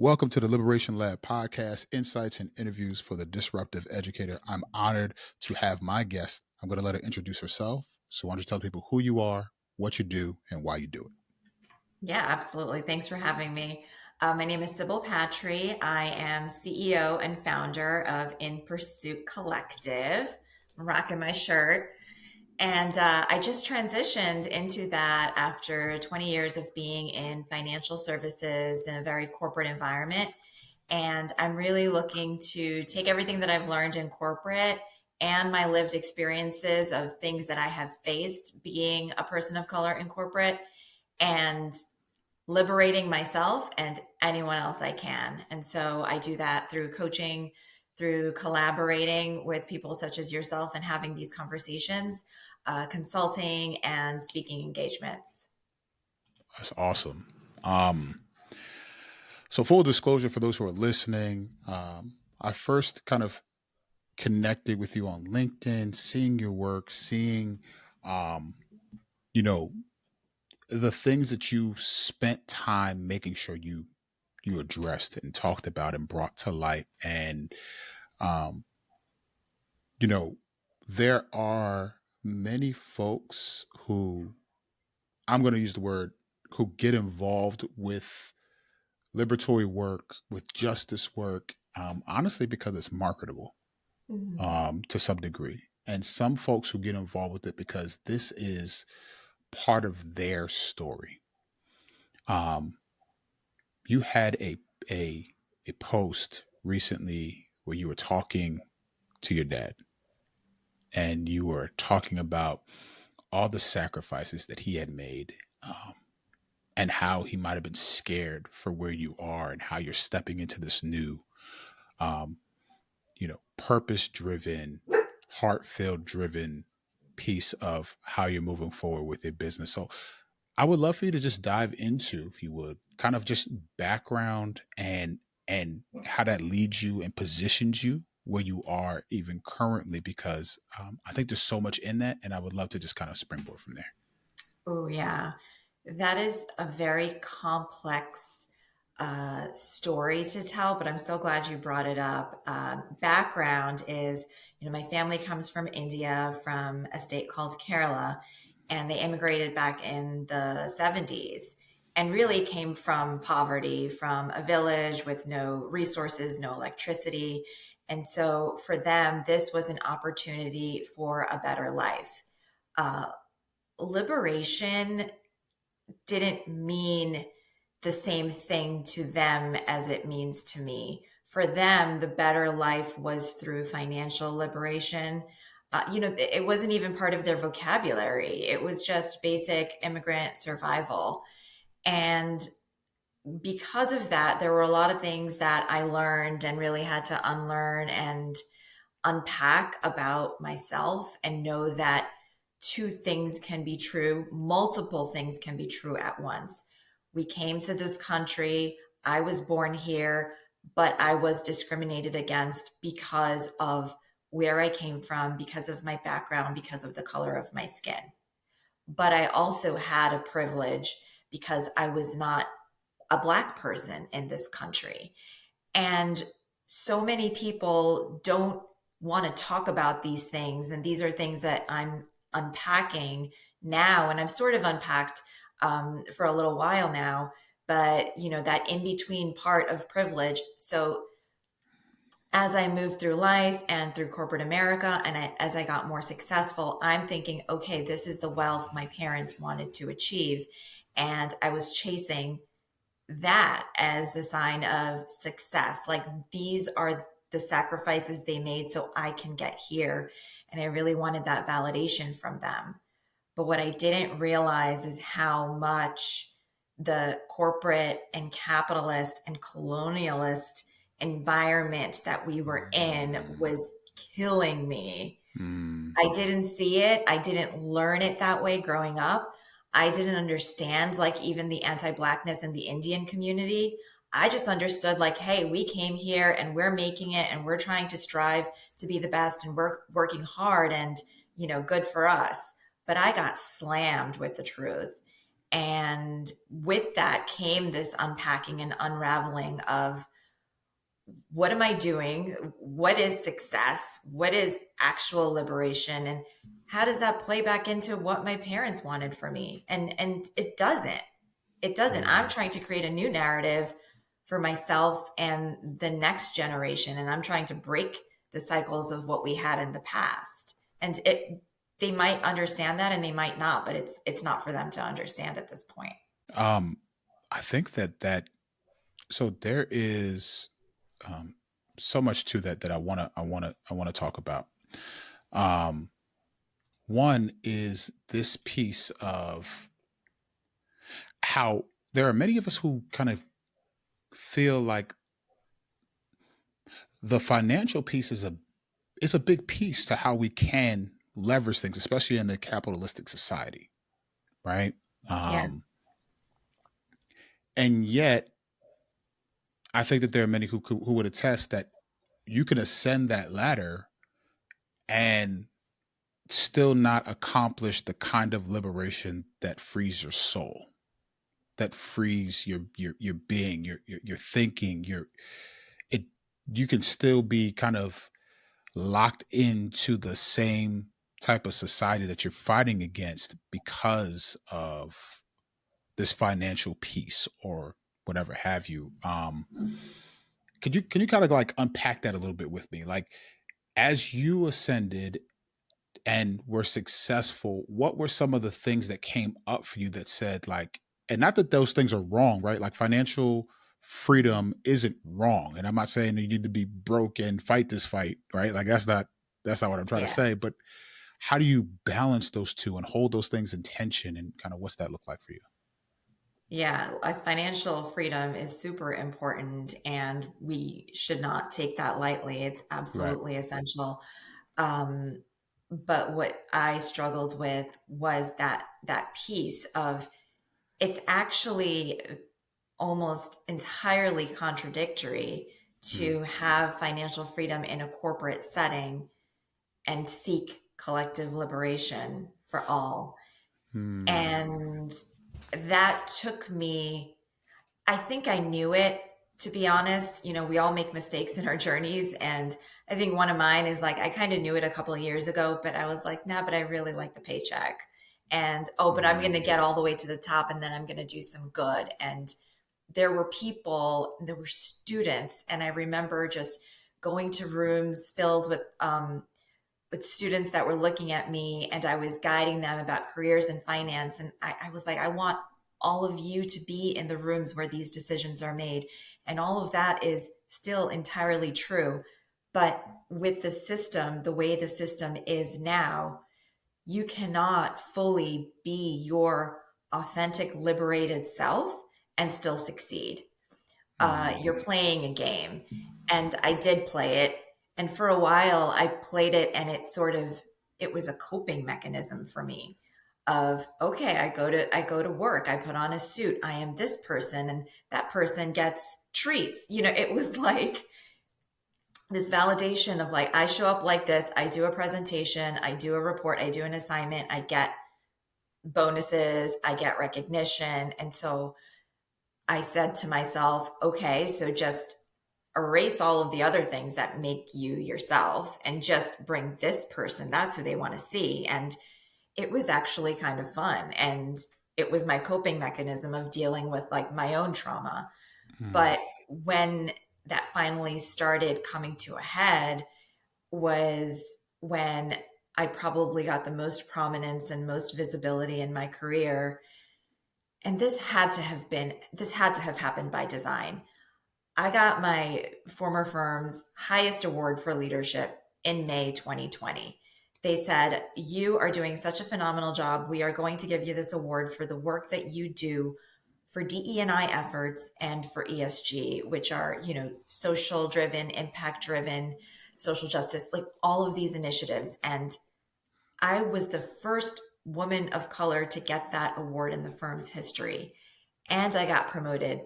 Welcome to the Liberation Lab podcast, insights and interviews for the disruptive educator. I'm honored to have my guest. I'm going to let her introduce herself. So why don't you tell people who you are, what you do, and why you do it? Yeah, absolutely. Thanks for having me. My name is Sibil Patri. I am CEO and founder of In Pursuit Collective. I'm rocking my shirt. And I just transitioned into that after 20 years of being in financial services in a very corporate environment. And I'm really looking to take everything that I've learned in corporate and my lived experiences of things that I have faced being a person of color in corporate and liberating myself and anyone else I can. And so I do that through coaching, through collaborating with people such as yourself and having these conversations, consulting and speaking engagements. That's awesome. So full disclosure for those who are listening, I first kind of connected with you on LinkedIn, seeing your work, seeing, um, you know, the things that you spent time making sure you addressed and talked about and brought to light. And um, you know, there are many folks who, I'm going to use the word, who get involved with liberatory work, with justice work, honestly, because it's marketable Mhm. to some degree. And some folks who get involved with it because this is part of their story. Um, you had a a post recently where you were talking to your dad and you were talking about all the sacrifices that he had made, and how he might have been scared for where you are and how you're stepping into this new, um, purpose driven, heart filled driven piece of how you're moving forward with your business. So I would love for you to just dive into, if you would, kind of just background and how that leads you and positions you where you are even currently, because I think there's so much in that, and I would love to just kind of springboard from there. Oh, yeah. That is a very complex story to tell, but I'm so glad you brought it up. Background is, my family comes from India, from a state called Kerala, and they immigrated back in the 70s and really came from poverty, from a village with no resources, no electricity. And so for them, this was an opportunity for a better life. Uh, Liberation didn't mean the same thing to them as it means to me. For them, the better life was through financial liberation. It wasn't even part of their vocabulary. It was just basic immigrant survival. And because of that, there were a lot of things that I learned and really had to unlearn and unpack about myself and know that two things can be true, multiple things can be true at once. We came to this country, I was born here, but I was discriminated against because of where I came from, because of my background, because of the color of my skin. But I also had a privilege because I was not a Black person in this country. And so many people don't want to talk about these things. And these are things that I'm unpacking now. And I've sort of unpacked for a little while now. But, that in between part of privilege. So as I moved through life and through corporate America, and as I got more successful, I'm thinking, okay, this is the wealth my parents wanted to achieve. And I was chasing that as the sign of success. Like, these are the sacrifices they made so I can get here. And I really wanted that validation from them. But what I didn't realize is how much the corporate and capitalist and colonialist environment that we were in was killing me. Mm, I didn't see it. I didn't learn it that way growing up. I didn't understand, like, even the anti-Blackness in the Indian community. I just understood, like, hey, we came here and we're making it and we're trying to strive to be the best and working hard and, good for us. But I got slammed with the truth. And with that came this unpacking and unraveling of, what am I doing? What is success? What is actual liberation? And how does that play back into what my parents wanted for me? And it doesn't. It doesn't. I'm Mm. trying to create a new narrative for myself and the next generation, and I'm trying to break the cycles of what we had in the past. And it they might understand that and they might not, but it's not for them to understand at this point. Um, I think that so there is um, so much to that that I wanna talk about. Um, One is this piece of how there are many of us who kind of feel like the financial piece is a big piece to how we can leverage things, especially in the capitalistic society, right? Yeah. Um, and yet, I think that there are many who would attest that you can ascend that ladder and still not accomplish the kind of liberation that frees your soul, that frees your being, your thinking, your it. You can still be kind of locked into the same type of society that you're fighting against because of this financial piece or whatever have you. Can you kind of like unpack that a little bit with me? Like as you ascended and were successful, what were some of the things that came up for you that said like, and not that those things are wrong, right? Like financial freedom isn't wrong. And I'm not saying you need to be broke and fight this fight, right? Like that's not what I'm trying to Yeah. say. But how do you balance those two and hold those things in tension and kind of what's that look like for you? Yeah, financial freedom is super important, and we should not take that lightly. It's Right. absolutely essential. Um, but what I struggled with was that piece of, it's actually almost entirely contradictory Mm. to have financial freedom in a corporate setting and seek collective liberation for all. Mm. And that took me, I think I knew it, to be honest. You know, we all make mistakes in our journeys. And I think one of mine is like, I kind of knew it a couple of years ago, but I was like, nah, but I really like the paycheck. And, oh, but I'm going to Mm. get all the way to the top and then I'm going to do some good. And there were people, there were students. And I remember just going to rooms filled with students that were looking at me, and I was guiding them about careers and finance. And I was like, I want all of you to be in the rooms where these decisions are made. And all of that is still entirely true. But with the system, the way the system is now, you cannot fully be your authentic, liberated self and still succeed. Mm. You're playing a game. And I did play it. And for a while I played it, and it was a coping mechanism for me of, okay, I go to work, I put on a suit, I am this person, and that person gets treats. It was like this validation of like, I show up like this, I do a presentation, I do a report, I do an assignment, I get bonuses, I get recognition. And so I said to myself, okay, so just erase all of the other things that make you yourself and just bring this person. That's who they want to see. And it was actually kind of fun. And it was my coping mechanism of dealing with like my own trauma. Mm. But when that finally started coming to a head was when I probably got the most prominence and most visibility in my career. And this had to have happened by design. I got my former firm's highest award for leadership in May 2020. They said, "You are doing such a phenomenal job. We are going to give you this award for the work that you do for DE&I efforts and for ESG, which are, social driven, impact driven, social justice, like all of these initiatives." And I was the first woman of color to get that award in the firm's history. And I got promoted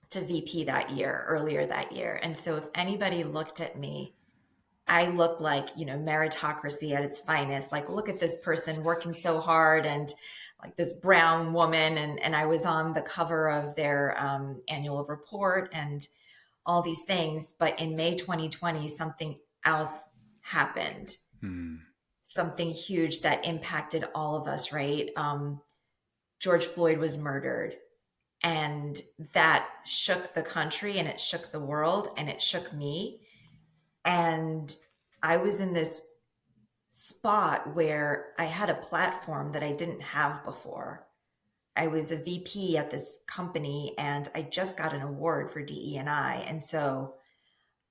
to VP earlier that year. And so if anybody looked at me, I looked like, meritocracy at its finest. Like, look at this person working so hard and like this brown woman, and I was on the cover of their annual report and all these things. But in May 2020, something else happened, Mm. something huge that impacted all of us, right? George Floyd was murdered. And that shook the country and it shook the world and it shook me. And I was in this spot where I had a platform that I didn't have before. I was a VP at this company and I just got an award for DE&I. And so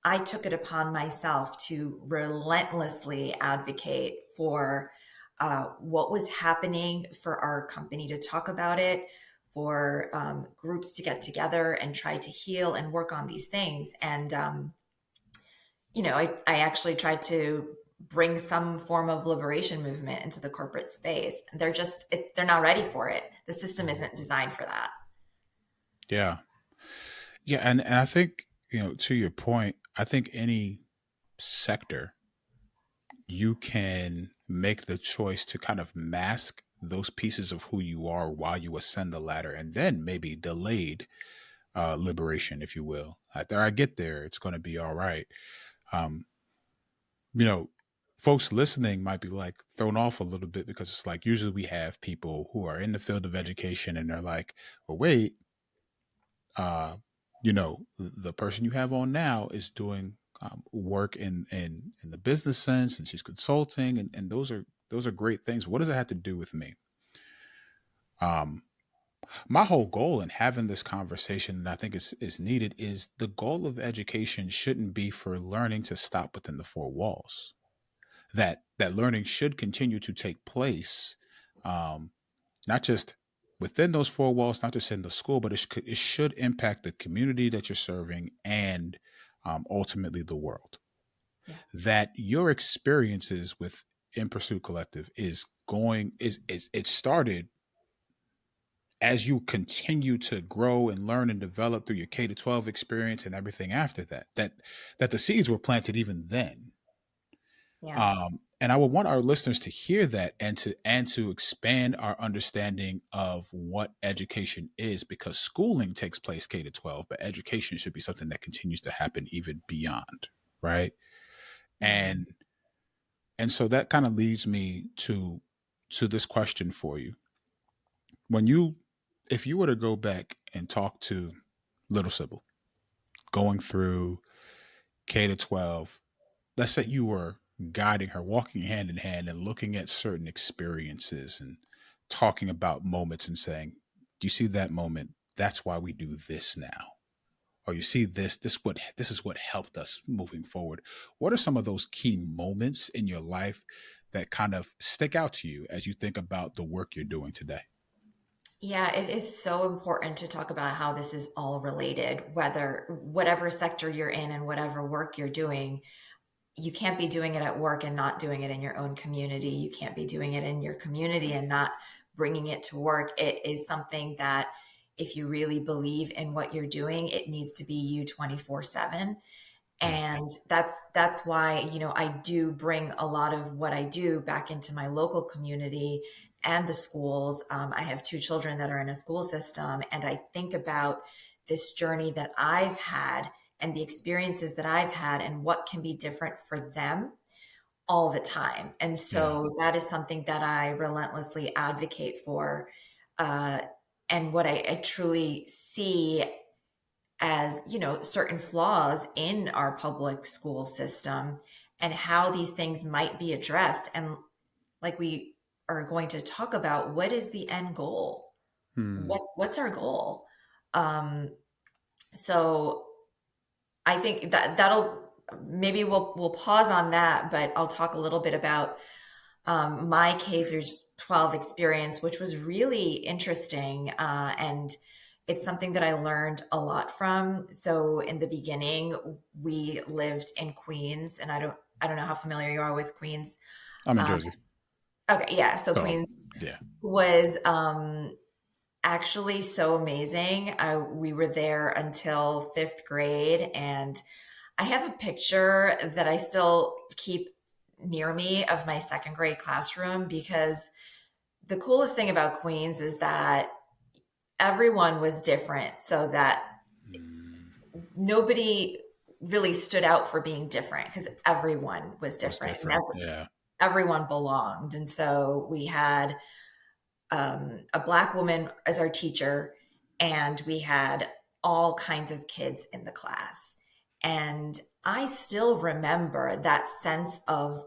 I took it upon myself to relentlessly advocate for what was happening, for our company to talk about it, for groups to get together and try to heal and work on these things. And, I actually tried to bring some form of liberation movement into the corporate space. They're not ready for it. The system isn't designed for that. Yeah. Yeah. And I think, to your point, I think any sector, you can make the choice to kind of mask those pieces of who you are while you ascend the ladder, and then maybe delayed liberation, if you will. After I get there, it's going to be all right. Um, you know, Folks listening might be like thrown off a little bit because it's like usually we have people who are in the field of education and they're like, well, wait, uh, the person you have on now is doing work in the business sense, and she's consulting, and those are great things. What does it have to do with me? Um, my whole goal in having this conversation, and I think is needed, is the goal of education shouldn't be for learning to stop within the four walls. That learning should continue to take place, um, not just within those four walls, not just in the school, but it should impact the community that you're serving and ultimately the world. Yeah. That your experiences with In Pursuit Collective is it started as you continue to grow and learn and develop through your K to 12 experience and everything after that. That the seeds were planted even then. Yeah. And I would want our listeners to hear that and to expand our understanding of what education is, because schooling takes place K to 12, but education should be something that continues to happen even beyond, right? Yeah. And so that kind of leads me to this question for you. When you If you were to go back and talk to little Sybil going through K to 12, let's say you were guiding her, walking hand in hand and looking at certain experiences and talking about moments and saying, do you see that moment? That's why we do this now. Or you see this is what helped us moving forward. What are some of those key moments in your life that kind of stick out to you as you think about the work you're doing today? Yeah, it is so important to talk about how this is all related, whatever sector you're in and whatever work you're doing. You can't be doing it at work and not doing it in your own community. You can't be doing it in your community and not bringing it to work. It is something that if you really believe in what you're doing, it needs to be you 24/7. Yeah. And that's why, I do bring a lot of what I do back into my local community and the schools. I have two children that are in a school system, and I think about this journey that I've had and the experiences that I've had and what can be different for them all the time. And Yeah. so that is something that I relentlessly advocate for. Uh, and what I truly see as, certain flaws in our public school system and how these things might be addressed. And like we are going to talk about, what is the end goal? Hmm. What's our goal? Um, so I think that'll maybe we'll pause on that, but I'll talk a little bit about my K through 12 experience, which was really interesting. And it's something that I learned a lot from. So in the beginning, we lived in Queens, and I don't know how familiar you are with Queens. I'm in Um, Jersey. okay, yeah. So So Queens yeah. was actually so amazing. We were there until fifth grade, and I have a picture that I still keep near me of my second grade classroom because the coolest thing about Queens is that everyone was different, so that Mm, nobody really stood out for being different because everyone was was different and different. Yeah. everyone belonged. And so we had a Black woman as our teacher, and we had all kinds of kids in the class. And I still remember that sense of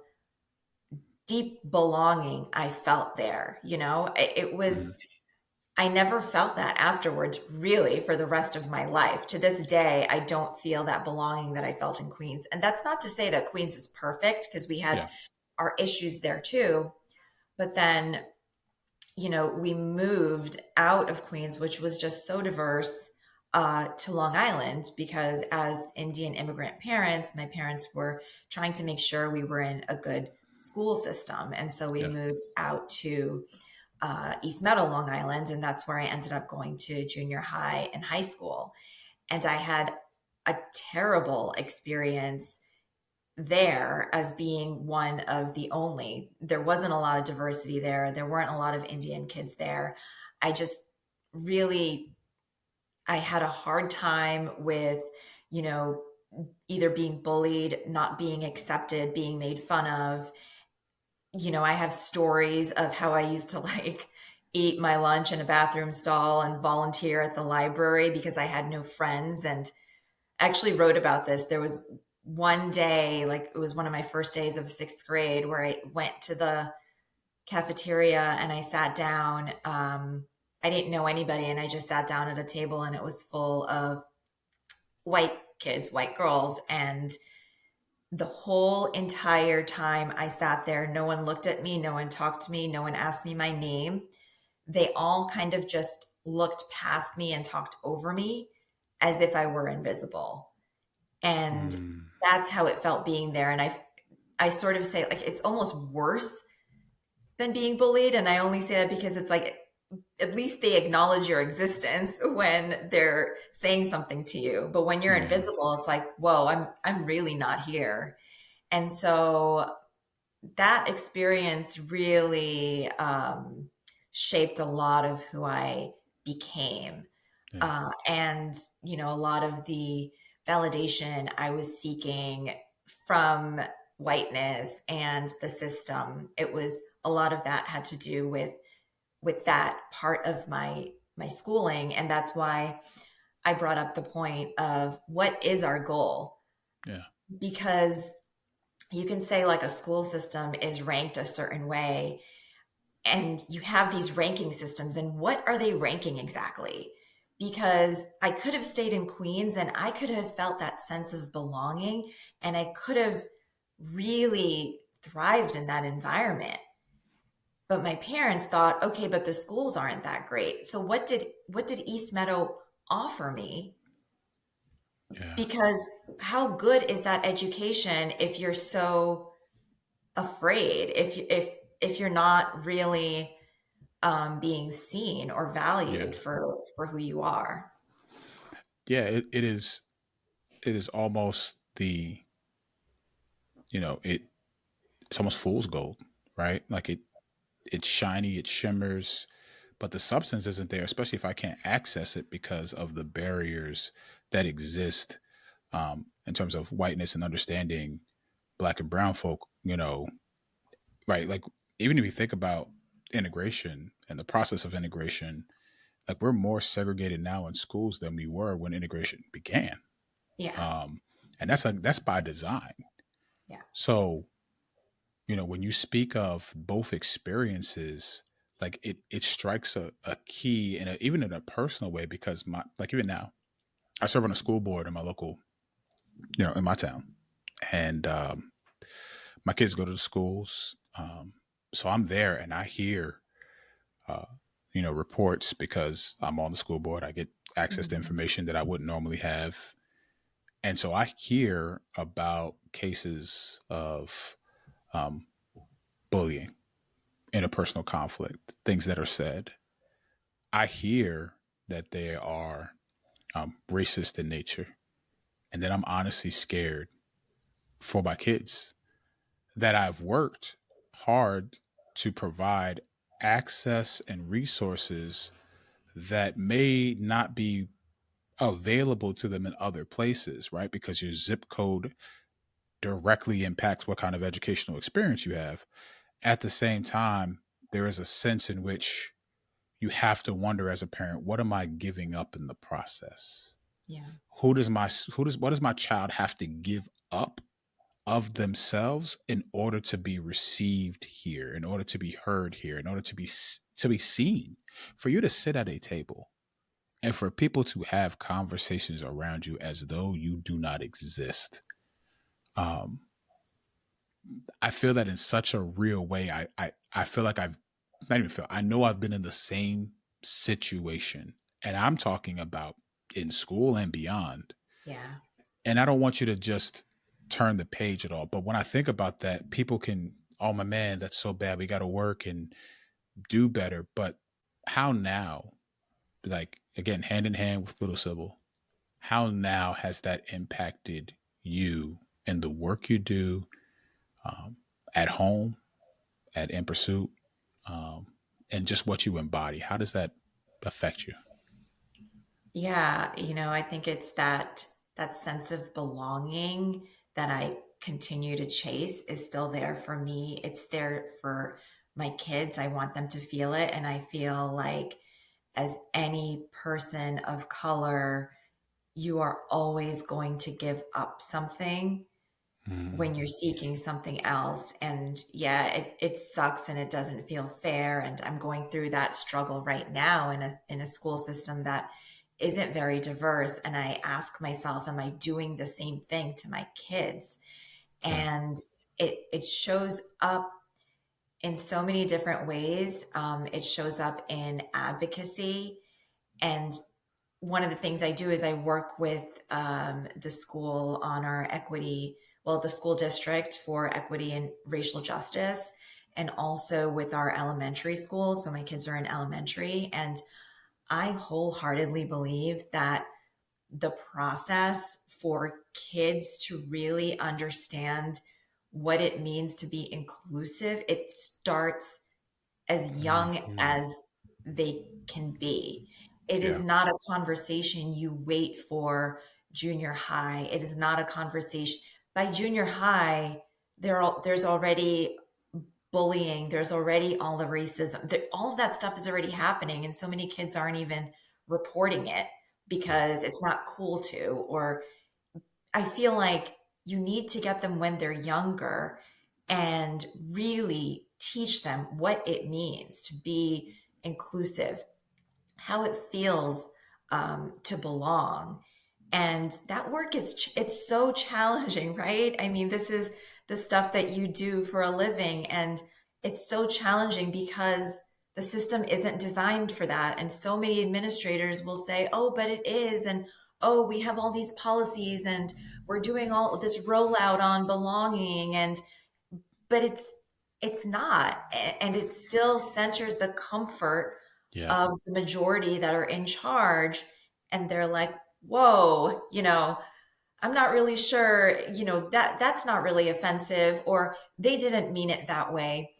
deep belonging I felt there. It was, Mhm. I never felt that afterwards, really, for the rest of my life. To this day, I don't feel that belonging that I felt in Queens. And that's not to say that Queens is perfect, because we had Yeah. our issues there too. But then, we moved out of Queens, which was just so diverse, to Long Island, because as Indian immigrant parents, my parents were trying to make sure we were in a good school system. And so we Yeah. moved out to East Meadow, Long Island, and that's where I ended up going to junior high and high school. And I had a terrible experience there as being one of the only. There wasn't a lot of diversity there. There weren't a lot of Indian kids there. I just really, I had a hard time with, you know, either being bullied, not being accepted, being made fun of. I have stories of how I used to like eat my lunch in a bathroom stall and volunteer at the library because I had no friends. And I actually wrote about this. There was one day, like it was one of my first days of sixth grade, where I went to the cafeteria and I sat down. I didn't know anybody, and I just sat down at a table, and it was full of white kids, white girls. And the whole entire time I sat there, no one looked at me, no one talked to me, no one asked me my name. They all kind of just looked past me and talked over me as if I were invisible. And Mm, that's how it felt being there. And I sort of say, like, it's almost worse than being bullied. And I only say that because it's like, at least they acknowledge your existence when they're saying something to you. But when you're yeah. invisible, it's like, whoa, I'm really not here. And so that experience really shaped a lot of who I became. Yeah. And, a lot of the validation I was seeking from whiteness and the system, it was a lot of that had to do with that part of my schooling. And that's why I brought up the point of what is our goal? Yeah. Because you can say like a school system is ranked a certain way, and you have these ranking systems, and what are they ranking exactly? Because I could have stayed in Queens and I could have felt that sense of belonging, and I could have really thrived in that environment. But my parents thought, okay, but the schools aren't that great. So what did East Meadow offer me? Yeah. Because how good is that education if you're so afraid, if you're not really being seen or valued Yeah. for who you are? Yeah. It is. It is almost it's almost fool's gold, right? Like it's shiny, it shimmers, but the substance isn't there, especially if I can't access it because of the barriers that exist in terms of whiteness and understanding black and brown folk, right? Like, even if you think about integration and the process of integration, like we're more segregated now in schools than we were when integration began. Yeah, Um, and that's by design. yeah, So, when you speak of both experiences, like it strikes a key even in a personal way, because like even now, I serve on a school board in my local, in my town. And my kids go to the schools. So I'm there and I hear, uh, reports because I'm on the school board. I get access to mhm, information that I wouldn't normally have. And so I hear about cases of um, bullying, interpersonal conflict, things that are said. I hear that they are racist in nature. And then I'm honestly scared for my kids that I've worked hard to provide access and resources that may not be available to them in other places, right? Because your zip code directly impacts what kind of educational experience you have. At the same time, there is a sense in which you have to wonder as a parent, what am I giving up in the process? Yeah. What does my child have to give up of themselves in order to be received here, in order to be heard here, in order to be seen, for you to sit at a table and for people to have conversations around you as though you do not exist. Um, I feel that in such a real way. I feel like I've not even feel. I know I've been in the same situation, and I'm talking about in school and beyond. Yeah. And I don't want you to just turn the page at all. But when I think about that, people can, oh my man, that's so bad. We got to work and do better. But how now? Like again, hand in hand with little Sybil, how now has that impacted you and the work you do, um, at home, at In Pursuit, um, and just what you embody? How does that affect you? Yeah, I think it's that sense of belonging that I continue to chase is still there for me. It's there for my kids. I want them to feel it, and I feel like as any person of color, you are always going to give up something Mm, when you're seeking something else. And yeah, it sucks and it doesn't feel fair. And I'm going through that struggle right now in a school system that isn't very diverse. And I ask myself, am I doing the same thing to my kids? yeah. And it shows up in so many different ways. It shows up in advocacy. And one of the things I do is I work with the school on our equity, well, the school district for equity and racial justice, and also with our elementary school. So my kids are in elementary. And I wholeheartedly believe that the process for kids to really understand what it means to be inclusive, it starts as young Mhm. as they can be. It is Yeah. not a conversation you wait for junior high. It is not a conversation by junior high. There's already bullying. There's already all the racism. All of that stuff is already happening, and so many kids aren't even reporting it Yeah. because it's not cool to. Or I feel like you need to get them when they're younger and really teach them what it means to be inclusive, how it feels to belong. And that work it's so challenging, right? I mean, this is the stuff that you do for a living, and it's so challenging because the system isn't designed for that. And so many administrators will say, oh, but it is. And oh, we have all these policies and we're doing all this rollout on belonging. But it's not. And it still centers the comfort Yeah. of the majority that are in charge. And they're like, whoa, I'm not really sure, that's not really offensive, or they didn't mean it that way.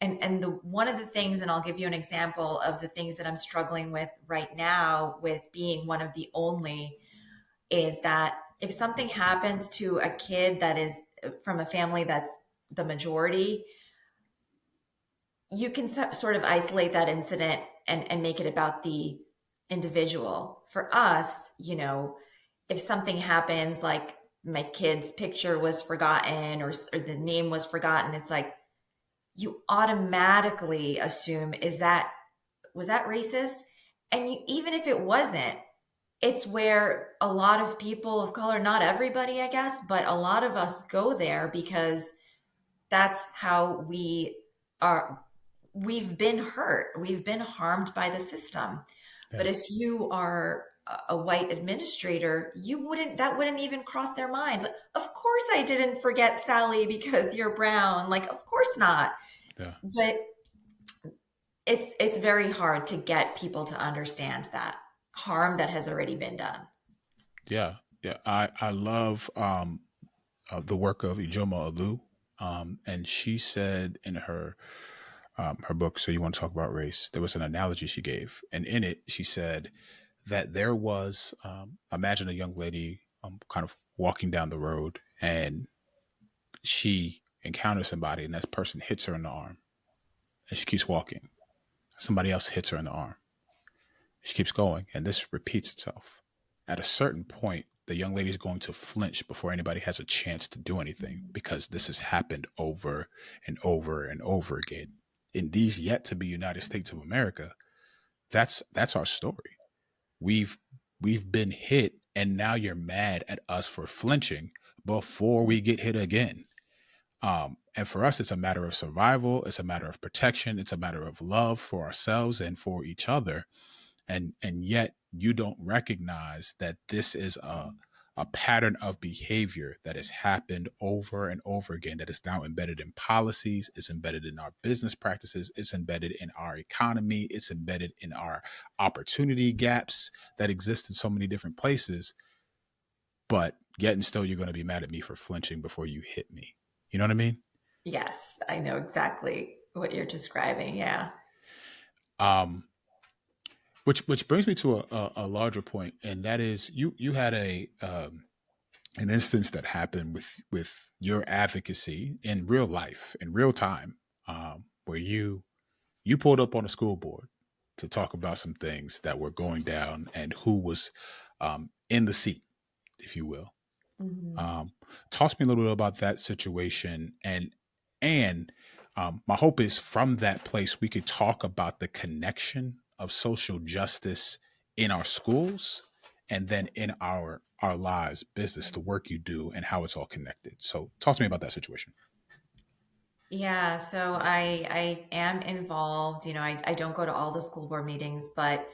And the one of the things, and I'll give you an example of the things that I'm struggling with right now with being one of the only, is that if something happens to a kid that is from a family that's the majority, you can sort of isolate that incident and make it about the individual. For us, if something happens, like my kid's picture was forgotten, or the name was forgotten, it's like you automatically assume, was that racist? And even if it wasn't, it's where a lot of people of color, not everybody, I guess, but a lot of us go there because that's how are we've been hurt, we've been harmed by the system. But Yeah. if you are a white administrator, that wouldn't even cross their minds. Like, of course I didn't forget Sally because you're brown. Like, of course not. Yeah. But it's very hard to get people to understand that harm that has already been done. Yeah. Yeah. I love the work of Ijoma Olu. And she said in her her book, So You Want to Talk About Race, there was an analogy she gave. And in it, she said that there was, imagine a young lady kind of walking down the road, and she encounters somebody, and that person hits her in the arm. And she keeps walking. Somebody else hits her in the arm. She keeps going, and this repeats itself. At a certain point, the young lady is going to flinch before anybody has a chance to do anything, because this has happened over and over and over again. In these yet to be United States of America, that's our story. We've we've been hit, and now you're mad at us for flinching before we get hit again. And for us, it's a matter of survival. It's a matter of protection. It's a matter of love for ourselves and for each other. And yet you don't recognize that this is a pattern of behavior that has happened over and over again, that is now embedded in policies, it's embedded in our business practices, it's embedded in our economy, it's embedded in our opportunity gaps that exist in so many different places. But yet and still, you're going to be mad at me for flinching before you hit me. You know what I mean? Yes, I know exactly what you're describing. Yeah. Um, which brings me to a larger point, and that is you had a an instance that happened with your advocacy in real life, in real time, where you pulled up on a school board to talk about some things that were going down and who was in the seat, if you will. Mhm. Um, Talk to me a little bit about that situation, and my hope is from that place we could talk about the connection of social justice in our schools, and then in our lives, business, the work you do, and how it's all connected. So, talk to me about that situation. Yeah, so I am involved. I don't go to all the school board meetings, but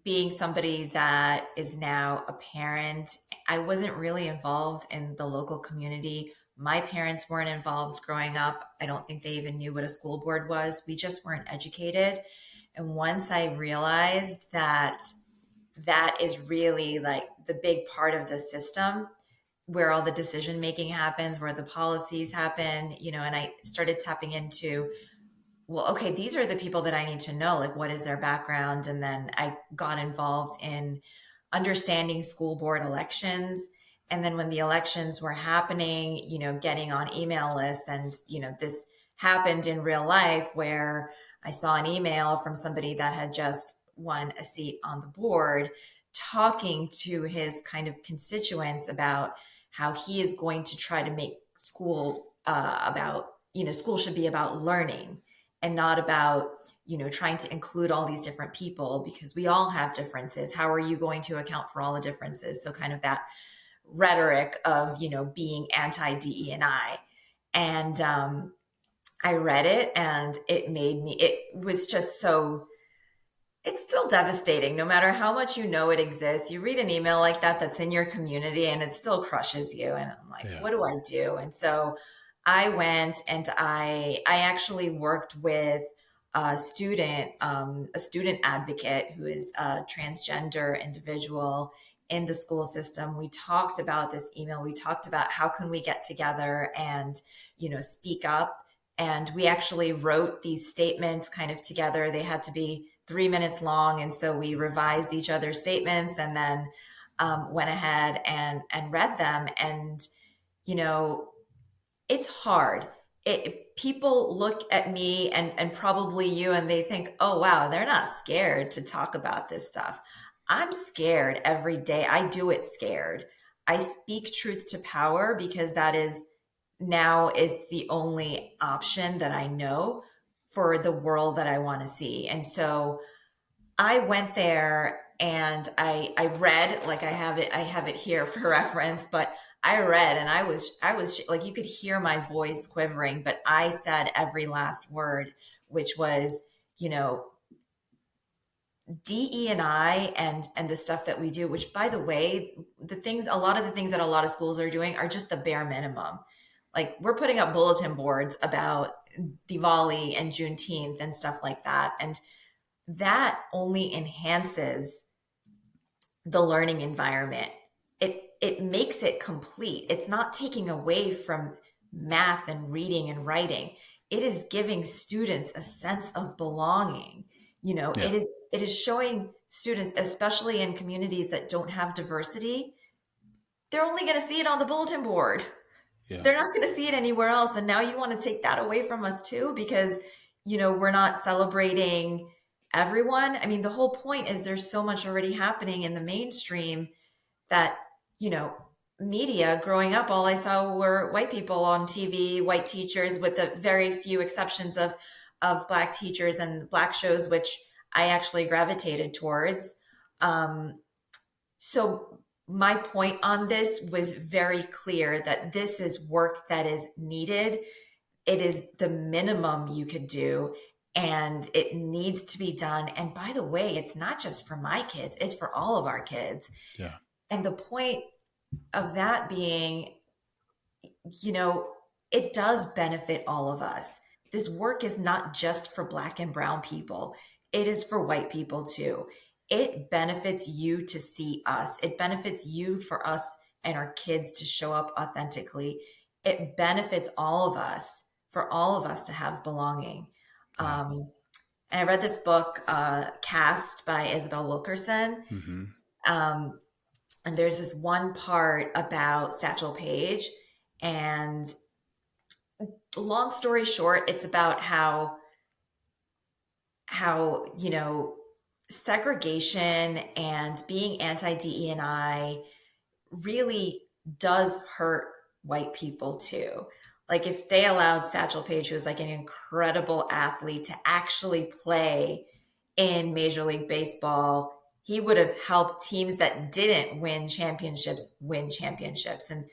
being somebody that is now a parent, I wasn't really involved in the local community. My parents weren't involved growing up. I don't think they even knew what a school board was. We just weren't educated. And once I realized that that is really like the big part of the system where all the decision making happens, where the policies happen, and I started tapping into, well, okay, these are the people that I need to know, like what is their background? And then I got involved in understanding school board elections. And then when the elections were happening, getting on email lists, and, this happened in real life where I saw an email from somebody that had just won a seat on the board talking to his kind of constituents about how he is going to try to make school about, school should be about learning and not about, trying to include all these different people because we all have differences. How are you going to account for all the differences? So kind of that rhetoric of, being anti DE and I. And I read it, and it was just so, it's still devastating. No matter how much it exists, you read an email like that that's in your community and it still crushes you. And I'm like, Yeah. what do I do? And so I went and I actually worked with a student advocate who is a transgender individual in the school system. We talked about this email. We talked about how can we get together and, speak up. And we actually wrote these statements kind of together. They had to be 3 minutes long. And so we revised each other's statements and then went ahead and read them. And, you know, it's hard. People look at me and probably you, and they think, oh, wow, they're not scared to talk about this stuff. I'm scared every day. I do it scared. I speak truth to power because that is now is the only option that I know for the world that I want to see. And so I went there and I read, like I have it here for reference, but I read and I was like, you could hear my voice quivering, but I said every last word, which was, you know, DE and I and the stuff that we do, which by the way, a lot of the things that a lot of schools are doing are just the bare minimum. Like we're putting up bulletin boards about Diwali and Juneteenth and stuff like that. And that only enhances the learning environment. It makes it complete. It's not taking away from math and reading and writing. it is giving students a sense of belonging. You know, Yeah. it is showing students, especially in communities that don't have diversity, they're only going to see it on the bulletin board. Yeah. They're not going to see it anywhere else. And now you want to take that away from us too, because, you know, we're not celebrating everyone. I mean, the whole point is there's so much already happening in the mainstream that, you know, media growing up, all I saw were white people on TV, white teachers, with the very few exceptions of black teachers and black shows, which I actually gravitated towards. Um, so my point on this was very clear that this is work that is needed. It is the minimum you could do, and it needs to be done. And by the way, it's not just for my kids, it's for all of our kids. Yeah. And the point of that being, you know, it does benefit all of us. This work is not just for black and brown people, it is for white people too. It benefits you to see us, it benefits you for us and our kids to show up authentically. It benefits all of us, for all of us to have belonging. Yeah. And I read this book, Cast by Isabel Wilkerson. Mm-hmm. Um, and there's this one part about Satchel Paige, and long story short, it's about how you know, segregation and being anti DEI really does hurt white people too. Like if they allowed Satchel Paige, who was like an incredible athlete, to actually play in Major League Baseball, he would have helped teams that didn't win championships. And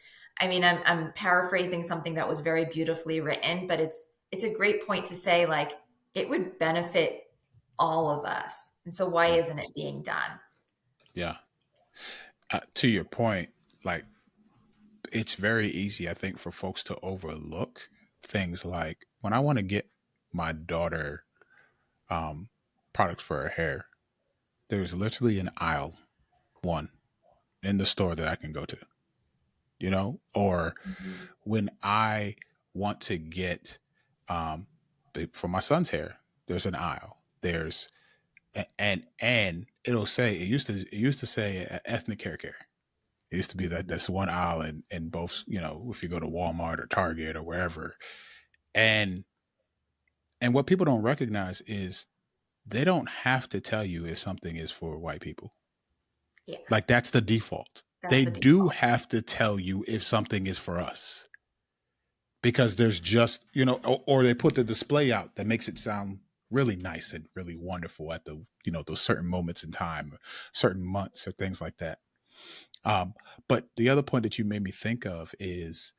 I mean, I'm paraphrasing something that was very beautifully written, but it's a great point to say, like, it would benefit all of us. And so why Yeah. isn't it being done? Yeah. To your point, like it's very easy, I think, for folks to overlook things like when I want to get my daughter um, products for her hair, there's literally an aisle one in the store that I can go to, you know, or Mhm. when I want to get for my son's hair, there's an aisle. There's and it'll say it used to say ethnic hair care. It used to be that that's one aisle in both, you know, if you go to Walmart or Target or wherever. And and what people don't recognize is they don't have to tell you if something is for white people. Yeah, Like that's the default. that's They the do default. have to tell you if something is for us because there's just, you know, or they put the display out that makes it sound really nice and really wonderful at the, you know, those certain moments in time, certain months or things like that. Um, but the other point that you made me think of is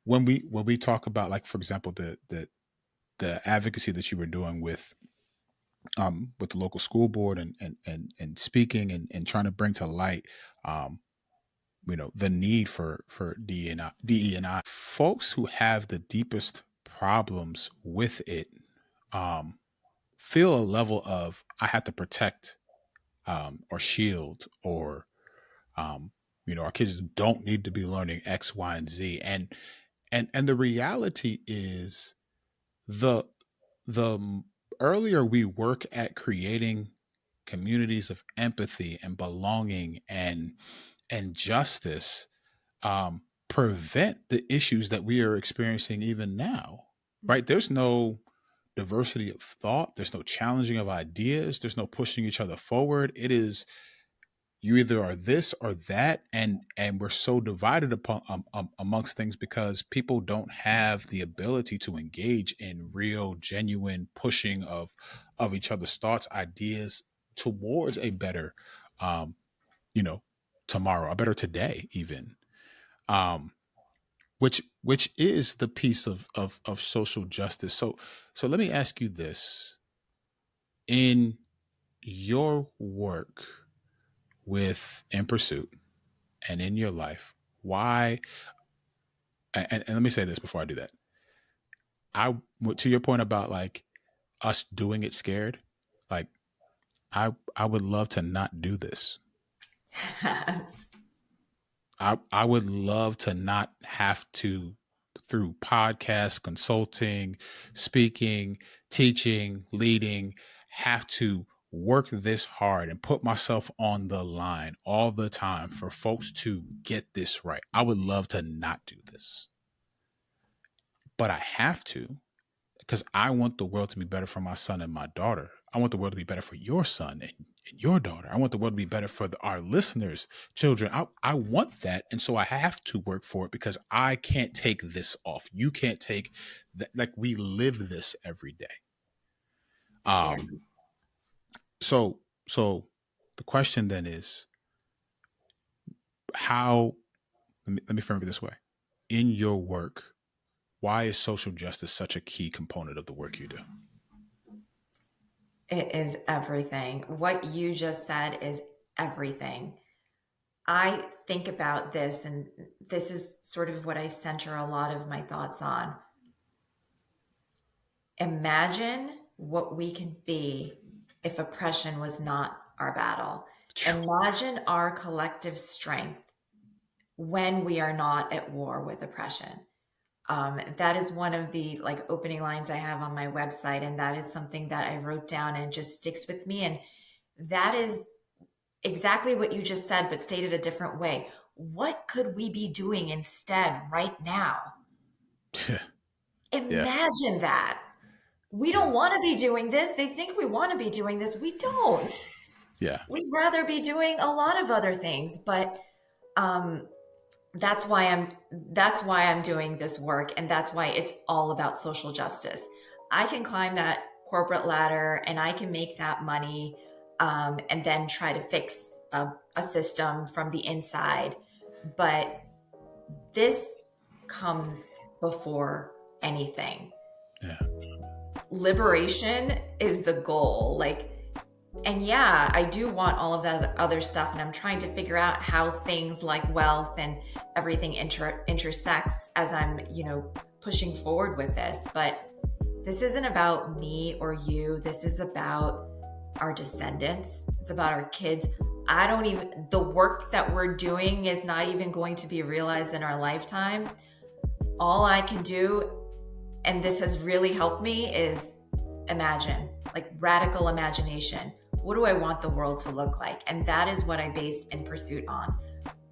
when we talk about, like, for example, the advocacy that you were doing with the local school board and speaking and trying to bring to light um, you know, the need for DE&I folks who have the deepest problems with it um, feel a level of I have to protect or shield or um, you know, our kids don't need to be learning X, Y, and Z. And the reality is the the earlier we work at creating communities of empathy and belonging and justice, prevent the issues that we are experiencing even now. Right? There's no diversity of thought. There's no challenging of ideas. There's no pushing each other forward. It is you either are this or that, and we're so divided upon amongst things because people don't have the ability to engage in real genuine pushing of each other's thoughts, ideas towards a better um you know, tomorrow, a better today even, um which is the piece of social justice. So let me ask you this: in your work with In Pursuit and in your life, why and let me say this before I do that. I to your point about like us doing it scared, like I would love to not do this. Yes. I would love to not have to through podcasts, consulting, speaking, teaching, leading, have to work this hard and put myself on the line all the time for folks to get this right. I would love to not do this, but I have to because I want the world to be better for my son and my daughter. I want the world to be better for your son and your daughter. I want the world to be better for our listeners, children. I want that. And so I have to work for it because I can't take this off. You can't take that. Like, we live this every day. Yeah. So the question then is, how, let me frame it this way. In your work, why is social justice such a key component of the work you do? It is everything. What you just said is everything. I think about this, and this is sort of what I center a lot of my thoughts on. Imagine what we can be if oppression was not our battle. Imagine our collective strength when we are not at war with oppression. That is one of the opening lines I have on my website, and that is something that I wrote down and just sticks with me. And that is exactly what you just said, but stated a different way. What could we be doing instead right now? Imagine that. We don't want to be doing this. They think we want to be doing this. We don't. Yeah. We'd rather be doing a lot of other things, but that's why I'm doing this work, and that's why it's all about social justice. I can climb that corporate ladder and I can make that money, and then try to fix a system from the inside. But this comes before anything. Yeah. Liberation is the goal. And yeah, I do want all of that other stuff, and I'm trying to figure out how things like wealth and everything intersects as I'm, pushing forward with this. But this isn't about me or you. This is about our descendants. It's about our kids. The work that we're doing is not even going to be realized in our lifetime. All I can do, and this has really helped me, is imagine, radical imagination. What do I want the world to look like? And that is what I based In Pursuit on.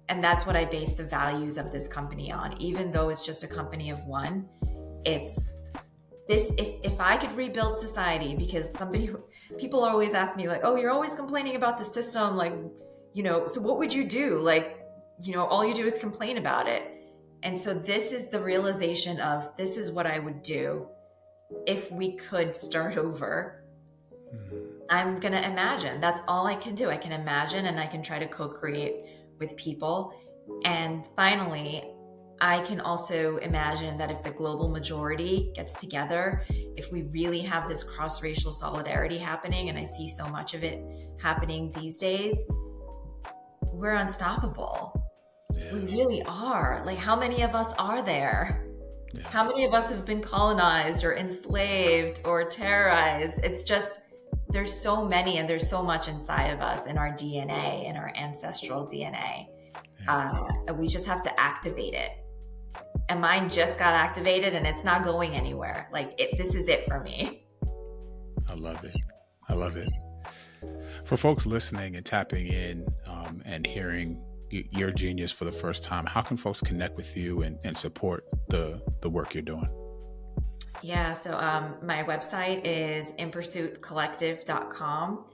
And that's what I based the values of this company on. Even though it's just a company of one, it's this. If I could rebuild society, because people always ask me oh, you're always complaining about the system. So what would you do? All you do is complain about it. And so this is the realization of, this is what I would do if we could start over. I'm going to imagine. That's all I can do. I can imagine, and I can try to co-create with people. And finally, I can also imagine that if the global majority gets together, if we really have this cross-racial solidarity happening, and I see so much of it happening these days, we're unstoppable. Yeah. We really are. How many of us are there? Yeah. How many of us have been colonized or enslaved or terrorized? It's just, there's so many, and there's so much inside of us in our DNA, in our ancestral DNA. Yeah. And we just have to activate it. And mine just got activated, and it's not going anywhere. This is it for me. I love it. I love it. For folks listening and tapping in and hearing your genius for the first time, how can folks connect with you and support the work you're doing? Yeah, so my website is inpursuitcollective.com.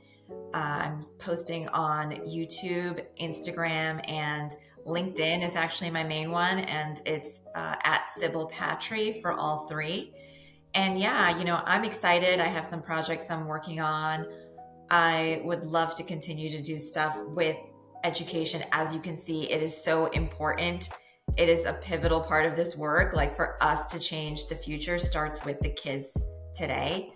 I'm posting on YouTube, Instagram, and LinkedIn is actually my main one, and it's at Sibil Patri for all three. And yeah, I'm excited. I have some projects I'm working on. I would love to continue to do stuff with education. As you can see, it is so important. It is a pivotal part of this work. For us to change the future starts with the kids today.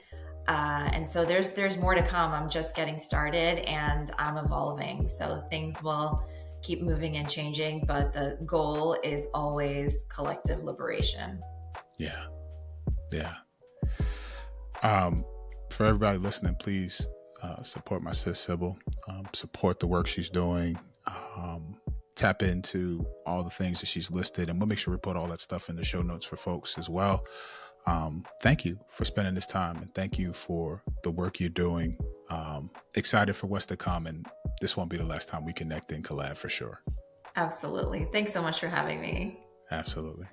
And so there's more to come. I'm just getting started, and I'm evolving. So things will keep moving and changing, but the goal is always collective liberation. Yeah. Yeah. For everybody listening, please support my sis Sybil. Support the work she's doing. tap into all the things that she's listed, and we'll make sure we put all that stuff in the show notes for folks as well. Thank you for spending this time, and thank you for the work you're doing. Excited for what's to come, and this won't be the last time we connect and collab for sure. Absolutely. Thanks so much for having me. Absolutely.